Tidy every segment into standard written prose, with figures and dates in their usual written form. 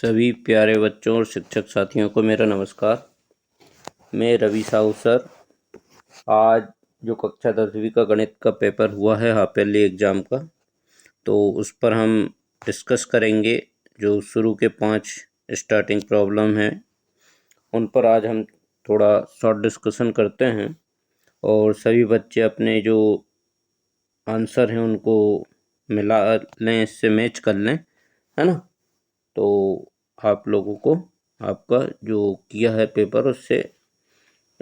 सभी प्यारे बच्चों और शिक्षक साथियों को मेरा नमस्कार। मैं रवि साहू सर। आज जो कक्षा 10वीं का गणित का पेपर हुआ है हाफ ईयरली एग्ज़ाम का, तो उस पर हम डिस्कस करेंगे। जो शुरू के 5 स्टार्टिंग प्रॉब्लम हैं उन पर आज हम थोड़ा शॉर्ट डिस्कशन करते हैं और सभी बच्चे अपने जो आंसर हैं उनको मिला लें, इससे मैच कर लें, है ना। तो आप लोगों को आपका जो किया है पेपर उससे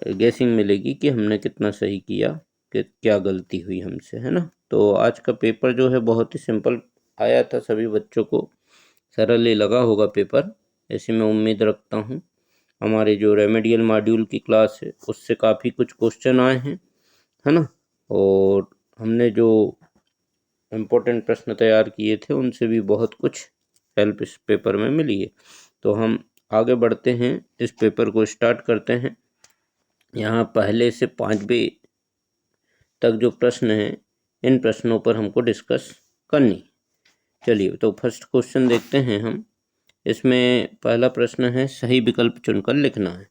गेसिंग मिलेगी कि हमने कितना सही किया, कि क्या गलती हुई हमसे, है ना। तो आज का पेपर जो है बहुत ही सिंपल आया था, सभी बच्चों को सरल ही लगा होगा पेपर, ऐसी मैं उम्मीद रखता हूँ। हमारे जो रेमेडियल मॉड्यूल की क्लास है उससे काफ़ी कुछ क्वेश्चन आए हैं, है ना। और हमने जो इम्पोर्टेंट प्रश्न तैयार किए थे उनसे भी बहुत कुछ हेल्प इस पेपर में मिली है। तो हम आगे बढ़ते हैं, इस पेपर को स्टार्ट करते हैं। यहाँ पहले से 5वें तक जो प्रश्न हैं इन प्रश्नों पर हमको डिस्कस करनी। चलिए, तो फर्स्ट क्वेश्चन देखते हैं हम। इसमें पहला प्रश्न है सही विकल्प चुनकर लिखना है।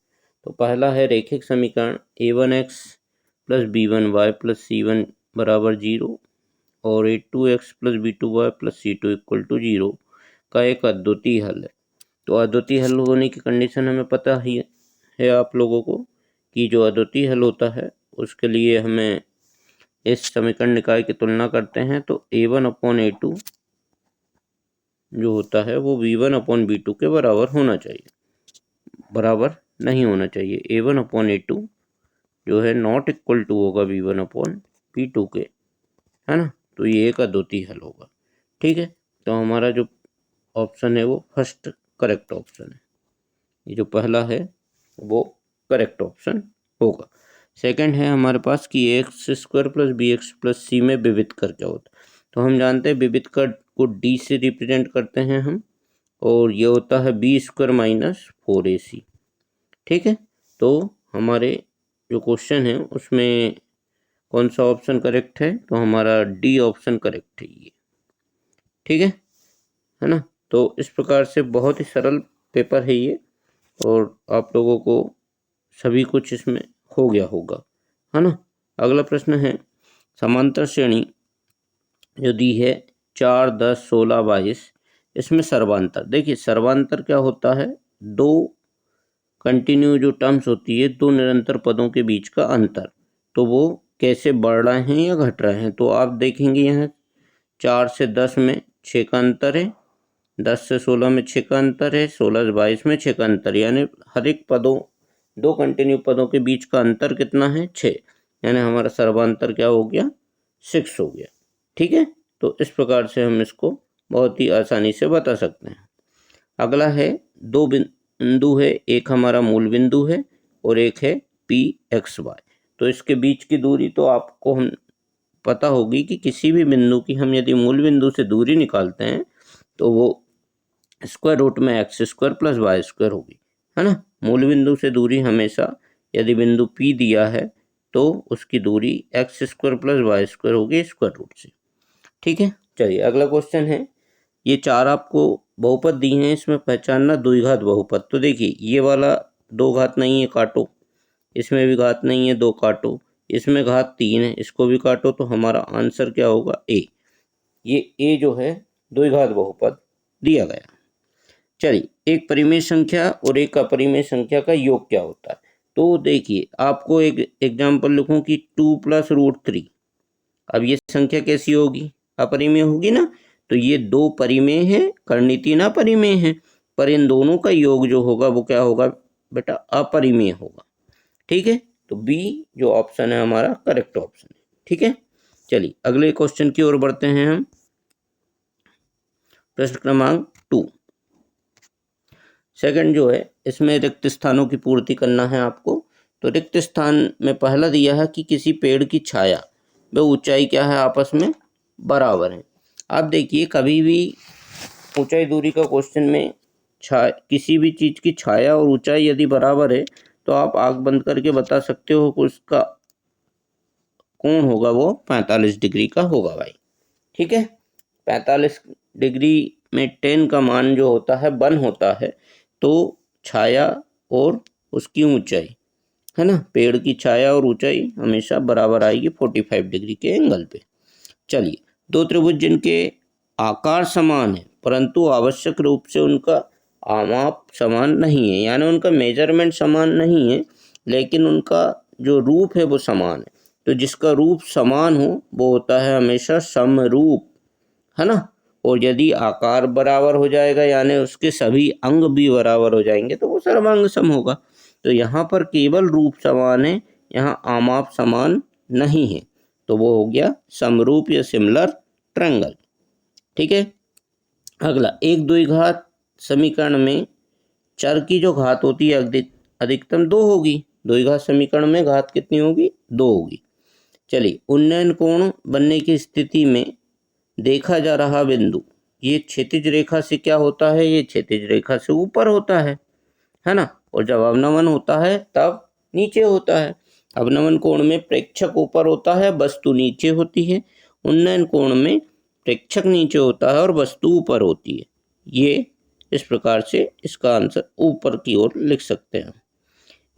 तो पहला है रैखिक समीकरण a1x plus b1y plus c1 बराबर 0 और a2x plus b2y plus c2 equal to 0 का एक अद्वितीय हल है। तो अद्वितीय हल होने की कंडीशन हमें पता ही है आप लोगों को कि जो अद्वितीय हल होता है उसके लिए हमें इस समीकरण निकाय की तुलना करते हैं तो a1/a2 जो होता है वो b1/b2 के बराबर होना चाहिए, बराबर नहीं होना चाहिए। a1/a2 जो है नॉट इक्वल टू होगा b1/b2 के, है ना। तो ये एक अद्वितीय हल होगा, ठीक है। तो हमारा जो ऑप्शन है वो फर्स्ट करेक्ट ऑप्शन है। ये जो पहला है वो करेक्ट ऑप्शन होगा। सेकंड है हमारे पास कि x² plus bx plus c में विविध कर क्या होता है। तो हम जानते हैं विविध कर को d से रिप्रेजेंट करते हैं हम, और ये होता है b² माइनस 4ac, ठीक है। तो हमारे जो क्वेश्चन है उसमें कौन सा ऑप्शन करेक्ट है, तो हमारा डी ऑप्शन करेक्ट है ये, ठीक है ना। तो इस प्रकार से बहुत ही सरल पेपर है ये, और आप लोगों को सभी कुछ इसमें हो गया होगा, है ना। अगला प्रश्न है समांतर श्रेणी जो दी है 4, 10, 16, 22, इसमें सर्वांतर। देखिए सर्वांतर क्या होता है, दो कंटिन्यू जो टर्म्स होती है, दो निरंतर पदों के बीच का अंतर, तो वो कैसे बढ़ रहे हैं या घट रहे हैं। तो आप देखेंगे यहाँ 4 से 10 में 6 का अंतर है, 10 से 16 में 6 का अंतर है, 16 से 22 में 6 का अंतर, यानी हर एक पदों, दो कंटिन्यू पदों के बीच का अंतर कितना है, 6, यानी हमारा सर्वांतर क्या हो गया, 6 हो गया, ठीक है। तो इस प्रकार से हम इसको बहुत ही आसानी से बता सकते हैं। अगला है दो बिंदु है, एक हमारा मूल बिंदु है और एक है pxy। तो इसके बीच की दूरी तो आपको हम पता होगी कि किसी भी बिंदु की हम यदि मूल बिंदु से दूरी निकालते हैं तो वो स्क्वायर रूट में x² प्लस y² होगी, है ना। मूल बिंदु से दूरी हमेशा यदि बिंदु P दिया है तो उसकी दूरी x² प्लस y² होगी स्क्वायर रूट से, ठीक है। चलिए अगला क्वेश्चन है, ये चार आपको बहुपद दी हैं, इसमें पहचानना द्विघात बहुपद। तो देखिए ये वाला दो घात नहीं है, काटो, इसमें भी घात नहीं है, दो काटो, इसमें घात 3 है, इसको भी काटो, तो हमारा आंसर क्या होगा, ए। ये ए जो है द्विघात बहुपद दिया गया। चलिए एक परिमेय संख्या और एक अपरिमेय संख्या का योग क्या होता है। तो देखिए आपको एक एग्जाम्पल लिखूं कि 2 प्लस √3, अब ये संख्या कैसी होगी, अपरिमेय होगी ना। तो ये दो परिमेय हैं, करनी 3 अपरिमेय हैं, पर इन दोनों का योग जो होगा वो क्या होगा बेटा, अपरिमेय होगा, ठीक है। तो बी जो ऑप्शन है हमारा करेक्ट ऑप्शन है, ठीक है। चलिए अगले क्वेश्चन की ओर बढ़ते हैं हम। प्रश्न क्रमांक 2 सेकंड जो है, इसमें रिक्त स्थानों की पूर्ति करना है आपको। तो रिक्त स्थान में पहला दिया है कि किसी पेड़ की छाया व ऊंचाई क्या है, आपस में बराबर है। आप देखिए कभी भी ऊंचाई दूरी का क्वेश्चन में किसी भी चीज की छाया और ऊंचाई यदि बराबर है तो आप आंख बंद करके बता सकते हो कि उसका कोण होगा वो 45 डिग्री का होगा भाई, ठीक है। 45 डिग्री में tan का मान जो होता है 1 होता है, तो छाया और उसकी ऊंचाई, है ना, पेड़ की छाया और ऊंचाई हमेशा बराबर आएगी 45 डिग्री के एंगल पे। चलिए, दो त्रिभुज जिनके आकार समान है परंतु आवश्यक रूप से उनका आमाप समान नहीं है, यानी उनका मेजरमेंट समान नहीं है, लेकिन उनका जो रूप है वो समान है। तो जिसका रूप समान हो वो होता है हमेशा समरूप, है ना। और यदि आकार बराबर हो जाएगा यानी उसके सभी अंग भी बराबर हो जाएंगे तो वो सर्वांग सम होगा। तो यहाँ पर केवल रूप समान है, यहाँ आमाप समान नहीं है, तो वो हो गया समरूप या सिमिलर ट्रायंगल। ठीक है। अगला, एक द्विघात समीकरण में चर की जो घात होती है अधिकतम 2 होगी। द्विघात समीकरण में घात कितनी होगी? 2 होगी। चलिए, उन्नयन कोण बनने की स्थिति में देखा जा रहा बिंदु, ये क्षैतिज रेखा से क्या होता है? ये क्षैतिज रेखा से ऊपर होता है ना। और जब अवनमन होता है तब नीचे होता है। अवनमन कोण में प्रेक्षक ऊपर होता है, वस्तु नीचे होती है। उन्नयन कोण में प्रेक्षक नीचे होता है और वस्तु ऊपर होती है। ये इस प्रकार से इसका आंसर ऊपर की ओर लिख सकते हैं।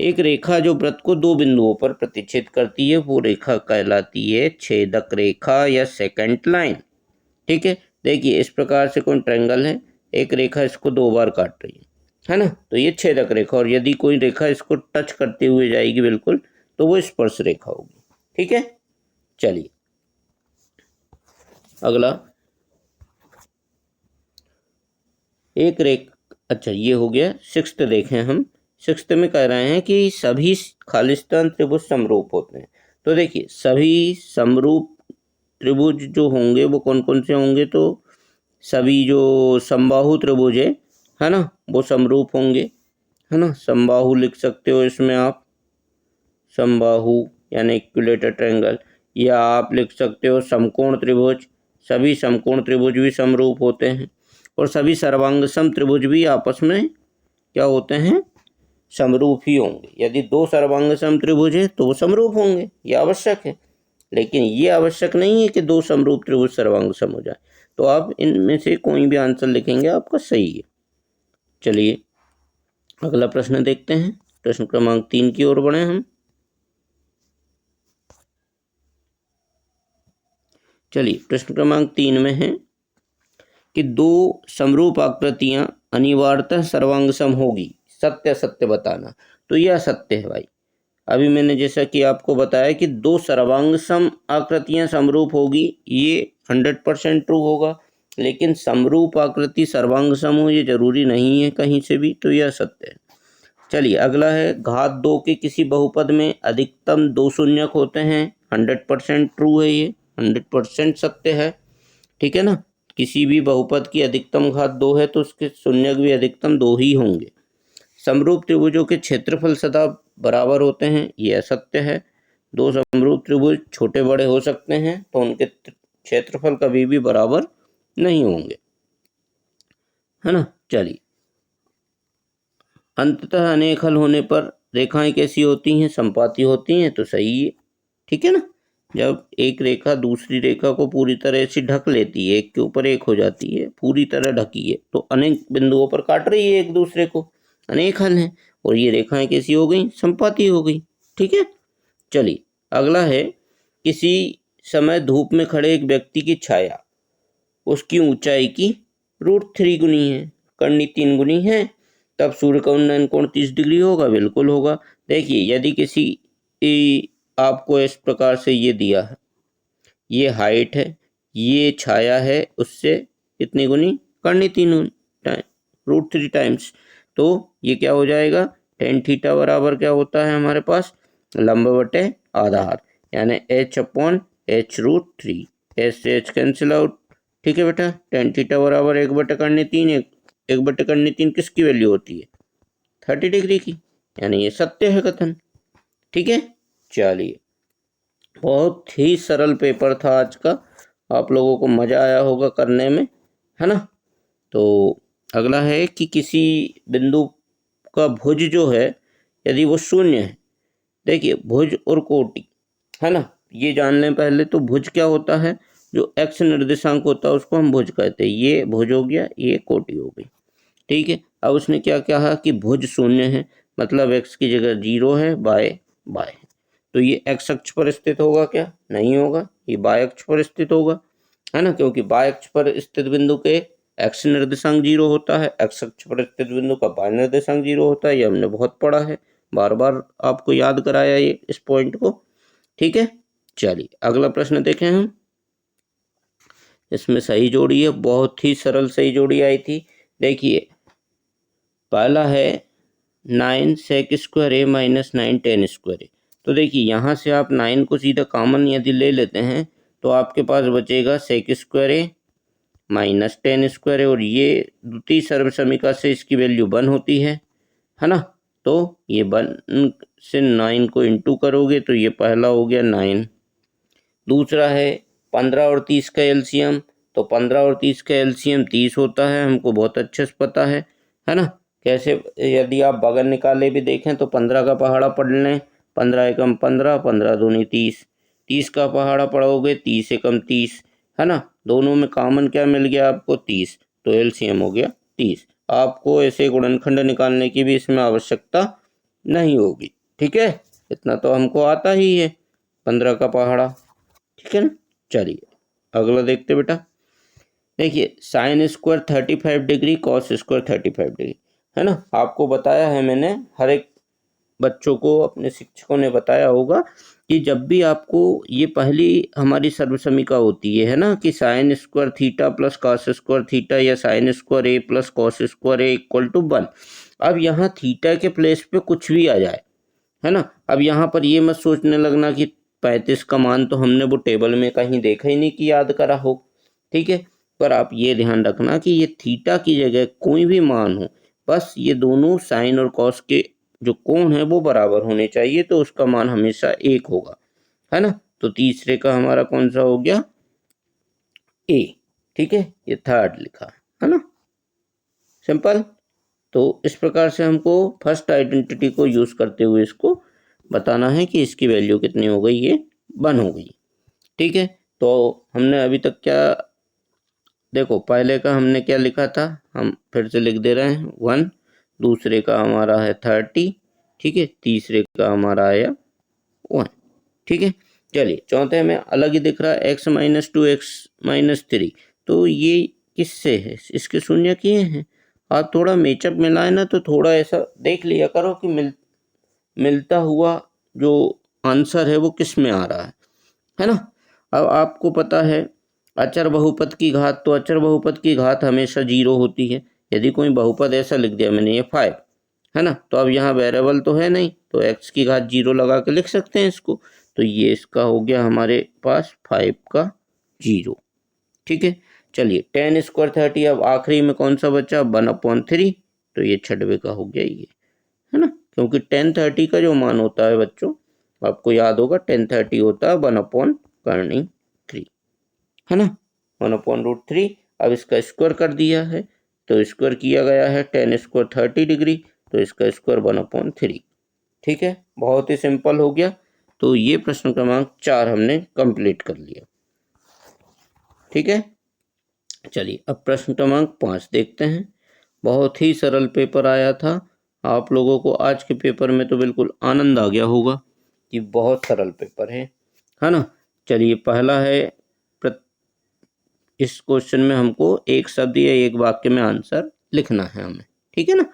एक रेखा जो वृत्त को 2 बिंदुओं पर प्रतिच्छेद करती है वो रेखा कहलाती है छेदक रेखा या सेकंड लाइन। ठीक है। देखिए, इस प्रकार से कोई ट्रायंगल है, एक रेखा इसको 2 बार काट रही है ना, तो ये छेदक रेखा। और यदि कोई रेखा इसको टच करते हुए जाएगी बिल्कुल, तो वो स्पर्श रेखा होगी। ठीक है। चलिए, अगला, एक अच्छा, ये हो गया 6th। देखें हम 6th में कह रहे हैं कि सभी खालिस्तान त्रिभुज समरूप होते हैं। तो देखिए, सभी समरूप त्रिभुज जो होंगे वो कौन कौन से होंगे? तो सभी जो समबाहु त्रिभुज है ना, वो समरूप होंगे, है ना। समबाहु लिख सकते हो इसमें आप, समबाहु यानी इक्विलेटर ट्रायंगल, या आप लिख सकते हो समकोण त्रिभुज। सभी समकोण त्रिभुज भी समरूप होते हैं और सभी सर्वांग सम त्रिभुज भी आपस में क्या होते हैं? समरूप ही होंगे। यदि 2 सर्वांग सम त्रिभुज है तो वो समरूप होंगे, ये आवश्यक है। लेकिन ये आवश्यक नहीं है कि 2 समरूप त्रिभुज सर्वांग सम हो जाए। तो आप इनमें से कोई भी आंसर लिखेंगे आपका सही है। चलिए, अगला प्रश्न देखते हैं। प्रश्न क्रमांक 3 की ओर बढ़े हम। चलिए, प्रश्न क्रमांक 3 में है कि 2 समरूप आकृतियां अनिवार्यतः सर्वांग सम होगी, सत्य असत्य बताना। तो यह सत्य है भाई। अभी मैंने जैसा कि आपको बताया कि 2 सर्वांग सम आकृतियां समरूप होगी, ये 100% ट्रू होगा। लेकिन समरूप आकृति सर्वांग सम हो ये जरूरी नहीं है कहीं से भी, तो यह सत्य है। चलिए, अगला है, घात 2 के किसी बहुपद में अधिकतम 2 शून्यक होते हैं। 100% ट्रू है, ये 100% सत्य है। ठीक है ना। किसी भी बहुपद की अधिकतम घात 2 है तो उसके शून्यक भी अधिकतम 2 ही होंगे। समरूप त्रिभुजों के क्षेत्रफल सदा बराबर होते हैं, ये असत्य है। 2 समरूप त्रिभुज छोटे बड़े हो सकते हैं तो उनके क्षेत्रफल कभी भी बराबर नहीं होंगे, है ना। चलिए, अंततः अनेक हल होने पर रेखाएं कैसी होती हैं? संपाती होती हैं, तो सही है। ठीक है ना। जब एक रेखा दूसरी रेखा को पूरी तरह से ढक लेती है, एक के ऊपर एक हो जाती है, पूरी तरह ढकी है, तो अनेक बिंदुओं पर काट रही है एक दूसरे को, अनेक हल हैं। और ये रेखाएं कैसी हो गई? संपाती हो गई। ठीक है। चलिए, अगला है, किसी समय धूप में खड़े एक व्यक्ति की छाया उसकी ऊंचाई की √3 गुनी है, करनी 3 गुनी है, तब सूर्य का उन्नयन कोण 30 डिग्री होगा। बिल्कुल होगा। देखिए, यदि किसी आपको इस प्रकार से ये दिया है, ये हाइट है, ये छाया है, उससे कितनी गुनी? करनी 3 √3 टाइम्स। तो ये क्या हो जाएगा? tan थीटा बराबर क्या होता है हमारे पास? लंब बटे आधार, यानी h/h√3। h से h कैंसिल आउट। ठीक है बेटा। tan थीटा बराबर 1/3। 1/3 किसकी वैल्यू होती है? 30 डिग्री की, यानी ये सत्य है कथन। ठीक है। चलिए, बहुत ही सरल पेपर था आज का, आप लोगों को मज़ा आया होगा करने में, है ना। तो अगला है कि किसी बिंदु का भुज जो है यदि वो शून्य है। देखिए, भुज और कोटि, है ना, ये जान लें पहले। तो भुज क्या होता है? जो एक्स निर्देशांक होता है उसको हम भुज कहते हैं। ये भुज हो गया, ये कोटि हो गई, ठीक है। अब उसने क्या कहा कि भुज शून्य है, मतलब एक्स की जगह 0 है, बाय बाय है। तो ये एक्स अक्ष पर स्थित होगा क्या? नहीं होगा, ये बाय अक्ष पर स्थित होगा, है ना, क्योंकि बाय अक्ष पर स्थित बिंदु के एक्स निर्देशांक 0 होता है, एक्स अक्ष पर स्थित बिंदु का बाय निर्देशांक 0 होता है। ये हमने बहुत पढ़ा है, बार बार आपको याद कराया ये इस पॉइंट को, ठीक है। चलिए अगला प्रश्न देखें हम। इसमें सही जोड़ी है, बहुत ही सरल सही जोड़ी आई थी। देखिए पहला है 9 सेक स्क्वायर ए माइनस 9 टेन स्क्वायर ए। तो देखिए यहाँ से आप 9 को सीधा कॉमन यदि ले लेते हैं तो आपके पास बचेगा सेक स्क्वायर ए माइनस 10 स्क्वायर ए, और ये द्वितीय सर्वसमीका से इसकी वैल्यू 1 होती है ना। तो ये 1 से 9 को इंटू करोगे तो ये पहला हो गया 9। दूसरा है 15 और 30 का एलसीएम। तो 15 और 30 का एलसीएम 30 होता है, हमको बहुत अच्छे से पता है ना। कैसे? यदि आप बगल निकाले भी देखें तो 15 का पहाड़ा पढ़ लें, 15 एकम 15, 15 दूनी 30, 30 का पहाड़ा पढ़ोगे 30 एकम 30, है ना। दोनों में कॉमन क्या मिल गया आपको? 30, तो एलसीएम हो गया 30। आपको ऐसे गुणनखंड निकालने की भी इसमें आवश्यकता नहीं होगी, ठीक है। इतना तो हमको आता ही है, 15 का पहाड़ा, ठीक है ना। चलिए अगला देखते बेटा। देखिए sine square 35 degree, cos square 35 degree, है ना। आपको बताया है मैंने, हर एक बच्चों को अपने शिक्षकों ने बताया होगा कि जब भी आपको ये पहली हमारी सर्वसमीका होती है ना, कि sine square theta plus cos square theta या sine square A plus cos square A equal to 1। अब यहाँ थीटा के प्लेस पे कुछ भी आ जाए, है ना। अब यहाँ पर ये मत सोचने लगना कि 35 का मान तो हमने वो टेबल में कहीं देखा ही नहीं कि याद करा हो, ठीक है। पर आप ये ध्यान रखना कि ये थीटा की जगह कोई भी मान हो, बस ये दोनों साइन और कॉस के जो कोण है वो बराबर होने चाहिए, तो उसका मान हमेशा 1 होगा, है ना। तो तीसरे का हमारा कौन सा हो गया? ए, ठीक है। ये थर्ड लिखा है ना, सिंपल। तो इस प्रकार से हमको फर्स्ट आइडेंटिटी को यूज करते हुए इसको बताना है कि इसकी वैल्यू कितनी हो गई? ये 1 हो गई, ठीक है। तो हमने अभी तक क्या देखो, पहले का हमने क्या लिखा था, हम फिर से लिख दे रहे हैं 1, दूसरे का हमारा है 30, ठीक है, तीसरे का हमारा आया 1, ठीक है। चलिए चौथे में अलग ही दिख रहा है, x माइनस 2 एक्स माइनस 3। तो ये किससे है? इसके शून्य किए हैं। आप थोड़ा मेचअप मिलाए ना, तो थोड़ा ऐसा देख लिया करो कि मिलता हुआ जो आंसर है वो किस में आ रहा है ना। अब आपको पता है अचर बहुपद की घात, तो अचर बहुपद की घात हमेशा 0 होती है। यदि कोई बहुपद ऐसा लिख दिया मैंने, ये 5 है ना, तो अब यहाँ वेरिएबल तो है नहीं, तो x की घात 0 लगा के लिख सकते हैं इसको। तो ये इसका हो गया हमारे पास 5 का 0, ठीक है। चलिए 10 स्क्वायर 30, अब आखिरी में कौन सा बचा? 1/3। तो ये 6वें का हो गया ये, है ना, क्योंकि 10 30 का जो मान होता है बच्चों, आपको याद होगा 10 30 होता है 1/3, है ना, 1/√3। अब इसका स्क्वायर कर दिया है, तो स्क्वायर किया गया है 10 स्क्वायर 30 डिग्री, तो इसका स्क्वायर 1/3, ठीक है। बहुत ही सिंपल हो गया। तो ये प्रश्न क्रमांक 4 हमने कंप्लीट कर लिया, ठीक है। चलिए अब प्रश्न क्रमांक 5 देखते हैं। बहुत ही सरल पेपर आया था, आप लोगों को आज के पेपर में तो बिल्कुल आनंद आ गया होगा कि बहुत सरल पेपर है ना। चलिए पहला है, इस क्वेश्चन में हमको एक शब्द या एक वाक्य में आंसर लिखना है हमें, ठीक है ना।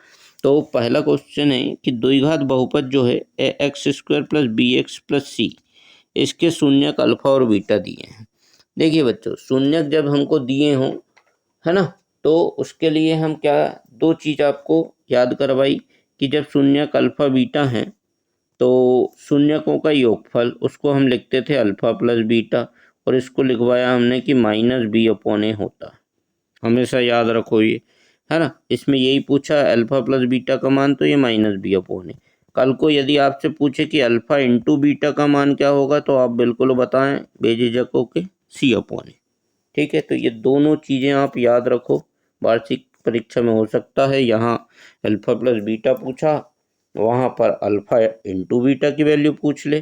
तो पहला क्वेश्चन है कि द्विघात बहुपद जो है x square plus b x plus c, इसके शून्यक अल्फा और बीटा दिए हैं। देखिए बच्चों, शून्यक जब हमको दिए हों, है ना, तो उसके लिए हम क्या, दो चीज़ आपको याद करवाई कि जब शून्यक अल्फा बीटा हैं तो शून्यकों का योगफल उसको हम लिखते थे अल्फा प्लस बीटा, और इसको लिखवाया हमने कि -b/a होता है। हमेशा याद रखो ये, है ना। इसमें यही पूछा अल्फा प्लस बीटा का मान, तो ये -b/a। कल को यदि आपसे पूछे कि अल्फा इंटू बीटा का मान क्या होगा, तो आप बिल्कुल बताएं बेझिझक होके c/a, ठीक है। तो ये दोनों चीज़ें आप याद रखो, वार्षिक परीक्षा में हो सकता है यहाँ अल्फा प्लस बीटा पूछा, वहाँ पर अल्फा इंटू बीटा की वैल्यू पूछ ले,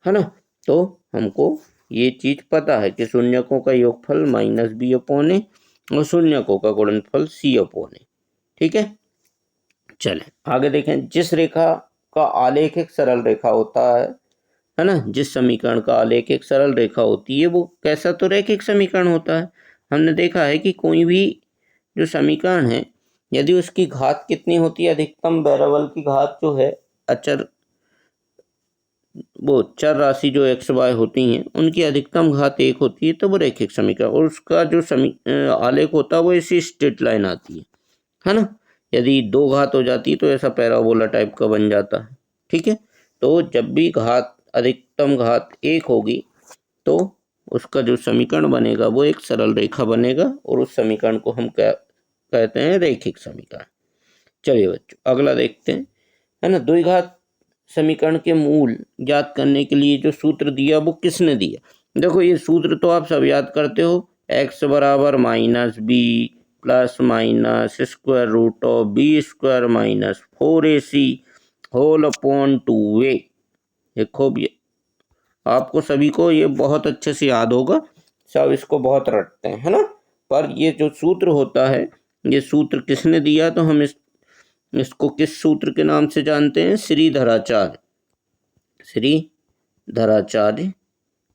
है ना। तो हमको ये चीज पता है कि शून्यकों का योगफल माइनस बी अपॉन ए और शून्यकों का गुणनफल सी अपॉन ए। ठीक है, चले आगे देखें। जिस रेखा का आलेख एक सरल रेखा होता है ना, जिस समीकरण का आलेख एक सरल रेखा होती है वो कैसा, तो रैखिक समीकरण होता है। हमने देखा है कि कोई भी जो समीकरण है, यदि उसकी घात कितनी होती है, अधिकतम वेरिएबल की घात जो है, अचर वो चर राशि जो एक्स वाई होती हैं उनकी अधिकतम घात 1 होती है, तो वो रैखिक समीकरण। और उसका जो आलेख होता है वो ऐसी स्ट्रेट लाइन आती है ना। यदि 2 घात हो जाती तो ऐसा पैराबोला टाइप का बन जाता है। ठीक है, तो जब भी घात अधिकतम घात 1 होगी तो उसका जो समीकरण बनेगा वो एक सरल रेखा बनेगा, और उस समीकरण को हम क्या कहते हैं, रैखिक समीकरण। चलिए बच्चों अगला देखते हैं, है ना। द्विघात समीकरण के मूल ज्ञात करने के लिए जो सूत्र दिया वो किसने दिया? देखो ये सूत्र तो आप सब याद करते हो, x बराबर minus B plus minus square root of B square minus 4ac whole upon 2a। देखो ये आपको सभी को ये बहुत अच्छे से याद होगा, सब इसको बहुत रटते हैं, है ना। पर ये जो सूत्र होता है, ये सूत्र किसने दिया, तो हम इसको किस सूत्र के नाम से जानते हैं? श्रीधराचार्य, श्रीधराचार्य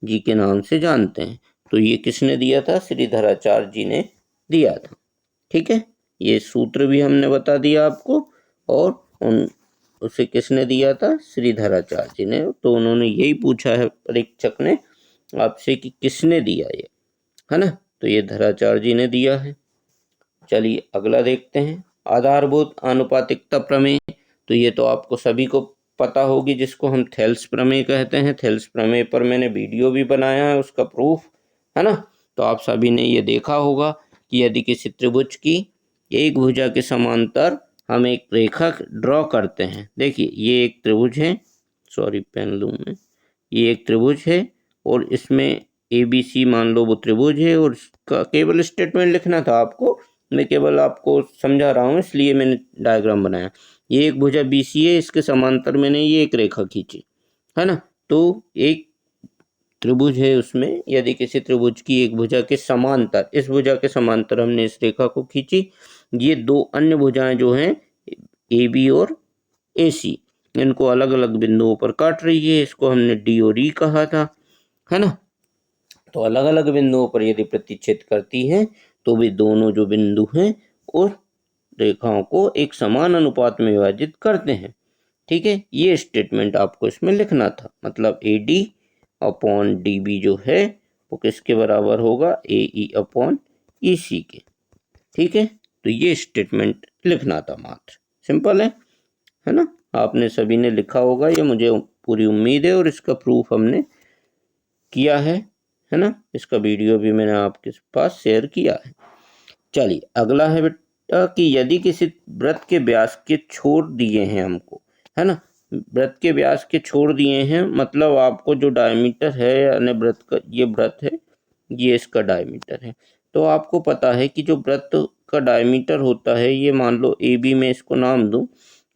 जी के नाम से जानते हैं। तो ये किसने दिया था? श्रीधराचार्य जी ने दिया था। ठीक है, ये सूत्र भी हमने बता दिया आपको, और उसे किसने दिया था? श्रीधराचार्य जी ने। तो उन्होंने यही पूछा है परीक्षक ने आपसे कि किसने दिया ये, है ना। तो ये धराचार्य जी ने दिया है। चलिए अगला देखते हैं, आधारभूत आनुपातिकता प्रमेय। तो ये तो आपको सभी को पता होगी, जिसको हम थेल्स प्रमेय कहते हैं। थेल्स प्रमेय पर मैंने वीडियो भी बनाया है, उसका प्रूफ, है ना। तो आप सभी ने ये देखा होगा कि यदि किसी त्रिभुज की एक भुजा के समांतर हम एक रेखा ड्रॉ करते हैं। देखिए ये एक त्रिभुज है, सॉरी पेन लूँ मैं, ये एक त्रिभुज है और इसमें ABC मान लो वो त्रिभुज है, और इसका केवल स्टेटमेंट लिखना था आपको, मैं केवल आपको समझा रहा हूँ इसलिए मैंने डायग्राम बनाया। ये एक भुजा BC है, इसके समांतर मैंने ये एक रेखा खींची, है ना। तो एक त्रिभुज है, उसमें यदि किसी त्रिभुज की एक भुजा के समांतर, इस भुजा के समांतर हमने इस रेखा को खींची, ये दो अन्य भुजाएं जो हैं AB और AC, इनको अलग अलग बिंदुओं पर काट रही है, इसको हमने D और E कहा था, है ना। तो अलग अलग बिंदुओं पर यदि प्रतिच्छेद करती है तो वे दोनों जो बिंदु हैं और रेखाओं को एक समान अनुपात में विभाजित करते हैं। ठीक है, ये स्टेटमेंट आपको इसमें लिखना था। मतलब AD अपॉन DB जो है वो किसके बराबर होगा? AE अपॉन EC के। ठीक है, तो ये स्टेटमेंट लिखना था, मात्र सिंपल है ना। आपने सभी ने लिखा होगा, ये मुझे पूरी उम्मीद है, और इसका प्रूफ हमने किया है ना। इसका वीडियो भी मैंने आपके पास शेयर किया है। चलिए अगला है बेटा कि यदि किसी वृत्त के व्यास के छोड़ दिए हैं हमको, है ना, वृत्त के व्यास के छोड़ दिए हैं, मतलब आपको जो डायमीटर है, यानी वृत्त का ये वृत्त है, ये इसका डायमीटर है। तो आपको पता है कि जो वृत्त का डायमीटर होता है, ये मान लो AB में इसको नाम दूं,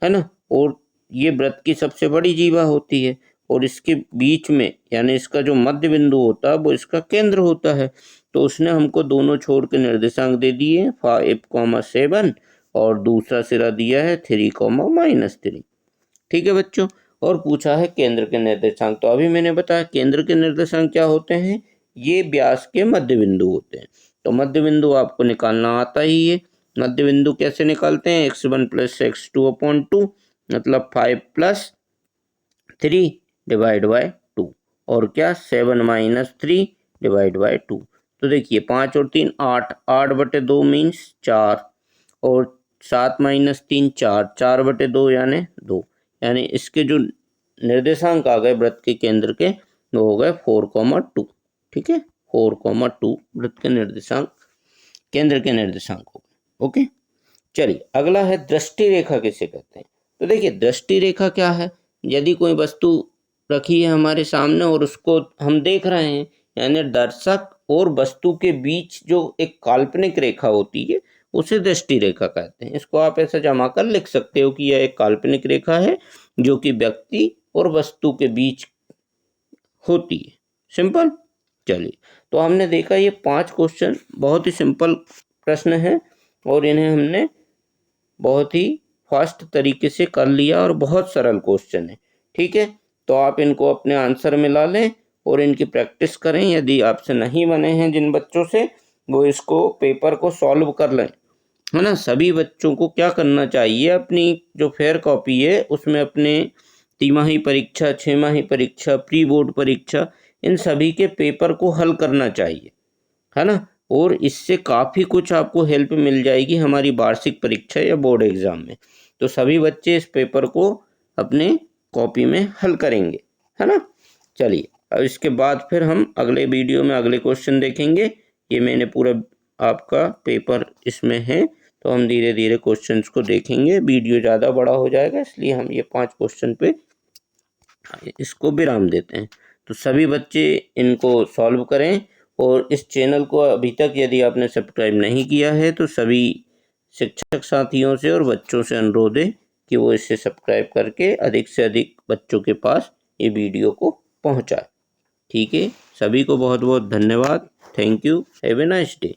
है ना, और ये वृत्त की सबसे बड़ी जीवा होती है, और इसके बीच में यानी इसका जो मध्य बिंदु होता है वो इसका केंद्र होता है। तो उसने हमको दोनों छोर के निर्देशांक दे दिए 5,7 और दूसरा सिरा दिया है 3,-3। ठीक है बच्चों, और पूछा है केंद्र के निर्देशांक। तो अभी मैंने बताया केंद्र के निर्देशांक क्या होते हैं, ये व्यास के मध्य बिंदु होते हैं। तो मध्य बिंदु आपको निकालना आता ही है। मध्य बिंदु कैसे निकालते हैं? x1 + x2 अपॉन 2, मतलब 5 + 3 डिवाइड बाय 2, और क्या 7 - 3 डिवाइड बाय 2। तो देखिए 5 और 3 8, 8/2 मीन्स 4, और 7 - 3 4, 4/2 यानी 2, यानी इसके जो निर्देशांक आ गए वृत्त के केंद्र के वो हो गए 4,2। ठीक है, 4,2 वृत्त के निर्देशांक, केंद्र के निर्देशांक हो गए। ओके, चलिए अगला है दृष्टि रेखा किसे कहते हैं। तो देखिए दृष्टि रेखा क्या है, यदि कोई वस्तु रखी है हमारे सामने और उसको हम देख रहे हैं, यानी दर्शक और वस्तु के बीच जो एक काल्पनिक रेखा होती है उसे दृष्टि रेखा कहते हैं। इसको आप ऐसा जमा कर लिख सकते हो कि यह एक काल्पनिक रेखा है जो कि व्यक्ति और वस्तु के बीच होती है। सिंपल, चलिए, तो हमने देखा ये 5 क्वेश्चन बहुत ही सिंपल प्रश्न हैं और इन्हें हमने बहुत ही फास्ट तरीके से कर लिया और बहुत सरल क्वेश्चन है। ठीक है, तो आप इनको अपने आंसर में ला लें और इनकी प्रैक्टिस करें। यदि आपसे नहीं बने हैं जिन बच्चों से, वो इसको पेपर को सॉल्व कर लें, है ना। सभी बच्चों को क्या करना चाहिए, अपनी जो फेयर कॉपी है उसमें अपने तिमाही परीक्षा, छमाही परीक्षा, प्री बोर्ड परीक्षा, इन सभी के पेपर को हल करना चाहिए, है ना। और इससे काफ़ी कुछ आपको हेल्प मिल जाएगी हमारी वार्षिक परीक्षा या बोर्ड एग्जाम में। तो सभी बच्चे इस पेपर को अपने कॉपी में हल करेंगे, है ना। चलिए, अब इसके बाद फिर हम अगले वीडियो में अगले क्वेश्चन देखेंगे। ये मैंने पूरा आपका पेपर इसमें है, तो हम धीरे धीरे क्वेश्चंस को देखेंगे। वीडियो ज़्यादा बड़ा हो जाएगा, इसलिए हम ये 5 क्वेश्चन पे इसको विराम देते हैं। तो सभी बच्चे इनको सॉल्व करें और इस चैनल को अभी तक यदि आपने सब्सक्राइब नहीं किया है तो सभी शिक्षक साथियों से और बच्चों से अनुरोध है कि वो इसे सब्सक्राइब करके अधिक से अधिक बच्चों के पास ये वीडियो को पहुंचाए। ठीक है, सभी को बहुत बहुत धन्यवाद। Thank you. Have a nice day.